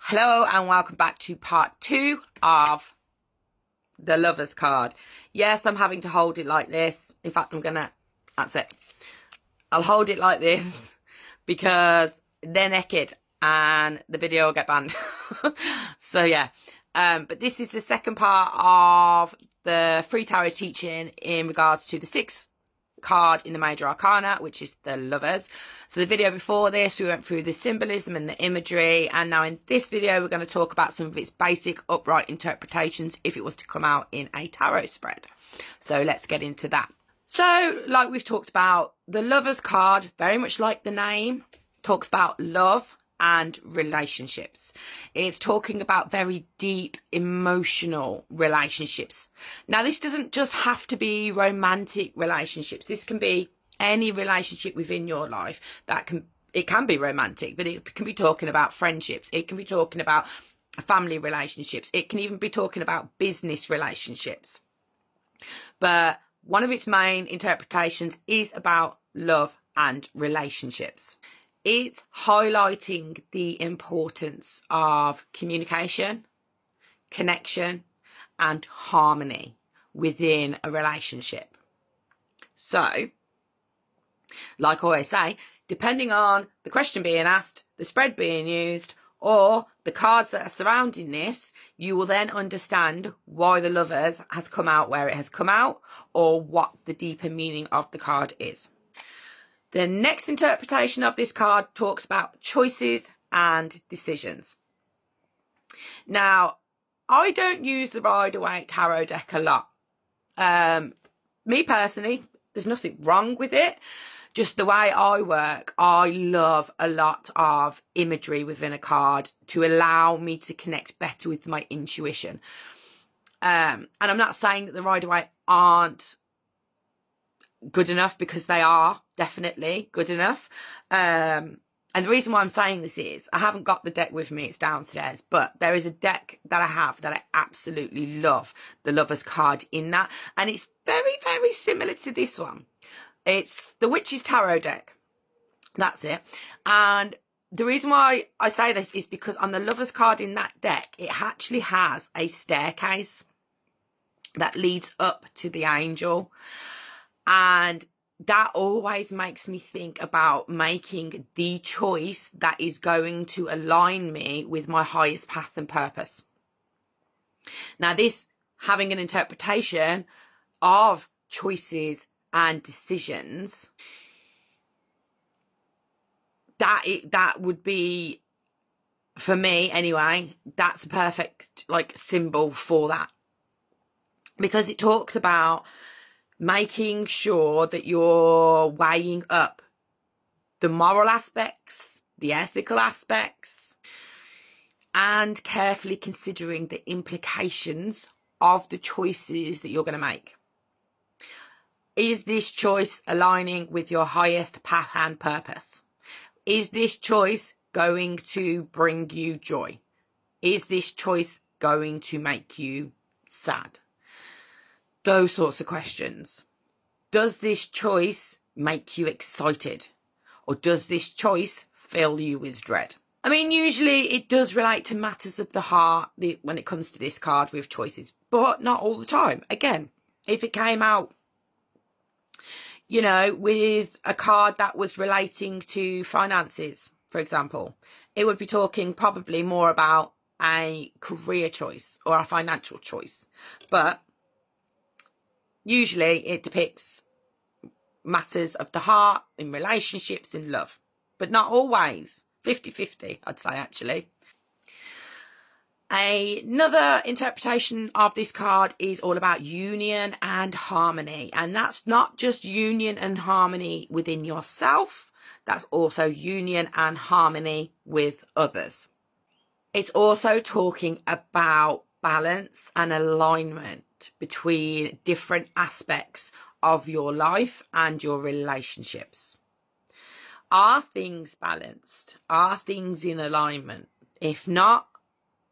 Hello and welcome back to part 2 of the Lovers card. Yes, I'm having to hold it like this. In fact, that's it. I'll hold it like this because they're naked and the video will get banned. So yeah, but this is the second part of the free tarot teaching in regards to the 6th card in the major arcana, which is the Lovers. So the video before this, we went through the symbolism and the imagery, and now in this video we're going to talk about some of its basic upright interpretations if it was to come out in a tarot spread. So let's get into that. So like we've talked about, the Lovers card, very much like the name, talks about love and relationships. It's talking about very deep emotional relationships. Now, this doesn't just have to be romantic relationships. This can be any relationship within your life. It can be romantic, but it can be talking about friendships. It can be talking about family relationships. It can even be talking about business relationships. But one of its main interpretations is about love and relationships. It's highlighting the importance of communication, connection, and harmony within a relationship. So, like I always say, depending on the question being asked, the spread being used, or the cards that are surrounding this, you will then understand why the Lovers has come out where it has come out, or what the deeper meaning of the card is. The next interpretation of this card talks about choices and decisions. Now, I don't use the Rider-Waite tarot deck a lot. Me personally, there's nothing wrong with it. Just the way I work, I love a lot of imagery within a card to allow me to connect better with my intuition. And I'm not saying that the Rider-Waite aren't good enough, because they are definitely good enough. And the reason why I'm saying this is I haven't got the deck with me, it's downstairs, but there is a deck that I have that I absolutely love, the Lovers card in that, and it's very, very similar to this one. It's the Witch's Tarot deck. That's it. And the reason why I say this is because on the Lovers card in that deck, it actually has a staircase that leads up to the angel. And that always makes me think about making the choice that is going to align me with my highest path and purpose. Now, this having an interpretation of choices and decisions, that would be, for me anyway, that's a perfect symbol for that, because it talks about making sure that you're weighing up the moral aspects, the ethical aspects, and carefully considering the implications of the choices that you're going to make. Is this choice aligning with your highest path and purpose? Is this choice going to bring you joy? Is this choice going to make you sad? Those sorts of questions. Does this choice make you excited? Or does this choice fill you with dread? I mean, usually it does relate to matters of the heart when it comes to this card with choices, but not all the time. Again, if it came out, with a card that was relating to finances, for example, it would be talking probably more about a career choice or a financial choice. But usually it depicts matters of the heart in relationships and love, but not always. 50-50, I'd say, actually. Another interpretation of this card is all about union and harmony. And that's not just union and harmony within yourself. That's also union and harmony with others. It's also talking about balance and alignment between different aspects of your life and your relationships. Are things balanced? Are things in alignment? If not,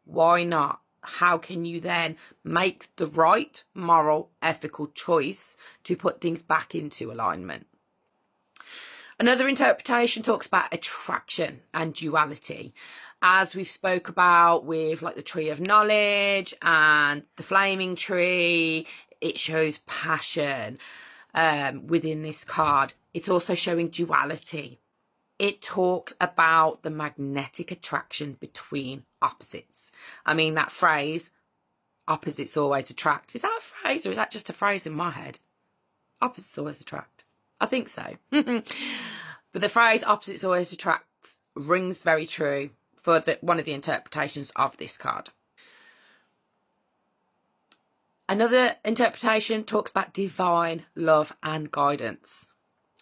why not? How can you then make the right moral, ethical choice to put things back into alignment? Another interpretation talks about attraction and duality. as we've spoke about with like the tree of knowledge and the flaming tree, it shows passion within this card. It's also showing duality. It talks about the magnetic attraction between opposites. I mean, that phrase, opposites always attract. Is that a phrase or is that just a phrase in my head? Opposites always attract. I think so. But the phrase opposites always attract rings very true for one of the interpretations of this card. Another interpretation talks about divine love and guidance.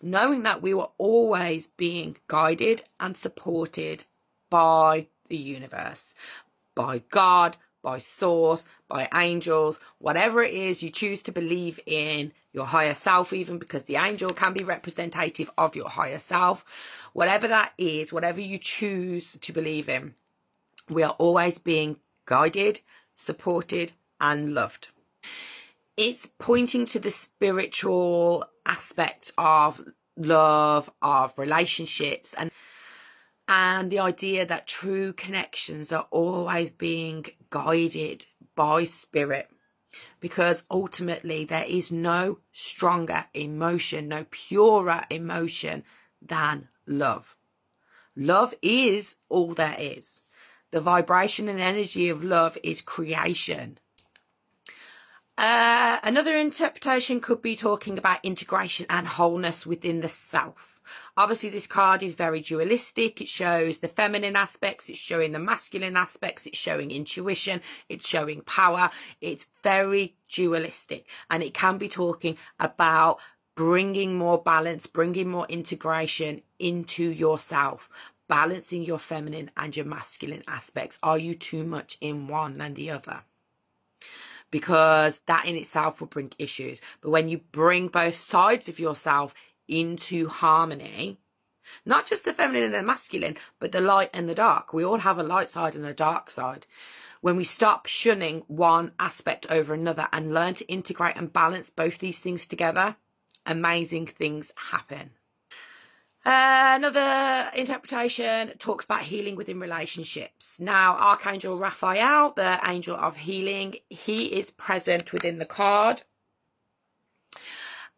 Knowing that we were always being guided and supported by the universe, by God, by source, by angels, whatever it is you choose to believe in, your higher self even, because the angel can be representative of your higher self. Whatever that is, whatever you choose to believe in, we are always being guided, supported, and loved. It's pointing to the spiritual aspect of love, of relationships, and the idea that true connections are always being guided by spirit, because ultimately there is no stronger emotion, no purer emotion than love. Love is all there is. The vibration and energy of love is creation. Another interpretation could be talking about integration and wholeness within the self. Obviously, this card is very dualistic. It shows the feminine aspects. It's showing the masculine aspects. It's showing intuition. It's showing power. It's very dualistic. And it can be talking about bringing more balance, bringing more integration into yourself, balancing your feminine and your masculine aspects. Are you too much in one than the other? Because that in itself will bring issues. But when you bring both sides of yourself into harmony, not just the feminine and the masculine, but the light and the dark. We all have a light side and a dark side. When we stop shunning one aspect over another and learn to integrate and balance both these things together, amazing things happen. Another interpretation talks about healing within relationships. Now, Archangel Raphael, the angel of healing, he is present within the card.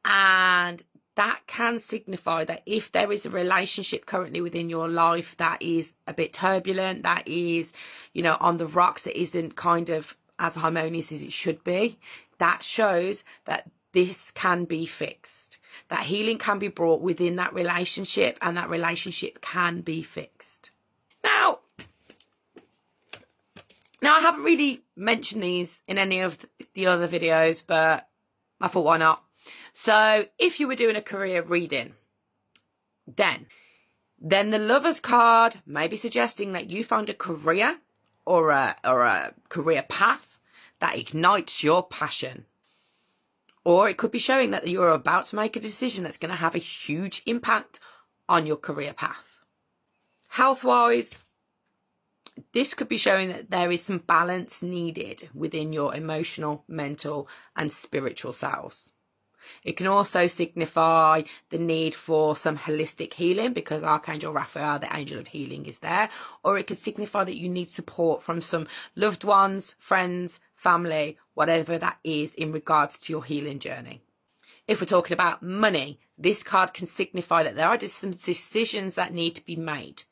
And that can signify that if there is a relationship currently within your life that is a bit turbulent, that is, on the rocks, that isn't kind of as harmonious as it should be, that shows that this can be fixed. That healing can be brought within that relationship and that relationship can be fixed. Now I haven't really mentioned these in any of the other videos, but I thought, why not? So if you were doing a career reading, then the Lover's card may be suggesting that you found a career or a career path that ignites your passion. Or it could be showing that you're about to make a decision that's going to have a huge impact on your career path. Health-wise, this could be showing that there is some balance needed within your emotional, mental, and spiritual selves. It can also signify the need for some holistic healing because Archangel Raphael, the angel of healing, is there. Or it could signify that you need support from some loved ones, friends, family, whatever that is in regards to your healing journey. If we're talking about money, this card can signify that there are some decisions that need to be made.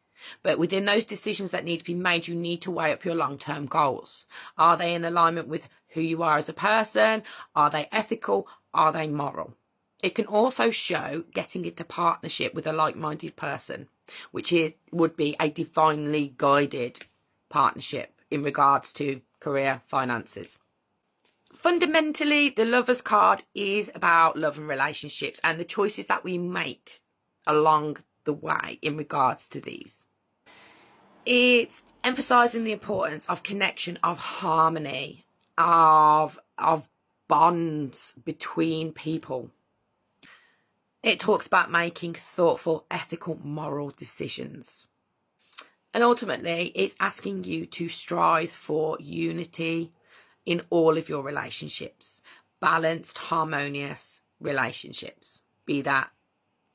But within those decisions that need to be made, you need to weigh up your long-term goals. Are they in alignment with who you are as a person? Are they ethical? Are they moral? It can also show getting into partnership with a like-minded person, which would be a divinely guided partnership in regards to career finances. Fundamentally, the Lover's card is about love and relationships and the choices that we make along the way in regards to these. It's emphasising the importance of connection, of harmony, of bonds between people. It talks about making thoughtful, ethical, moral decisions. And ultimately, it's asking you to strive for unity in all of your relationships. Balanced, harmonious relationships, be that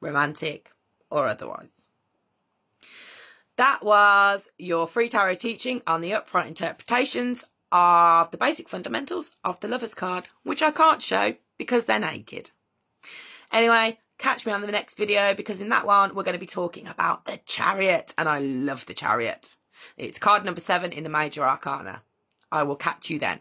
romantic or otherwise. That was your free tarot teaching on the upfront interpretations of the basic fundamentals of the Lover's card, which I can't show because they're naked. Anyway, catch me on the next video, because in that one we're going to be talking about the Chariot, and I love the Chariot. It's card number 7 in the Major Arcana. I will catch you then.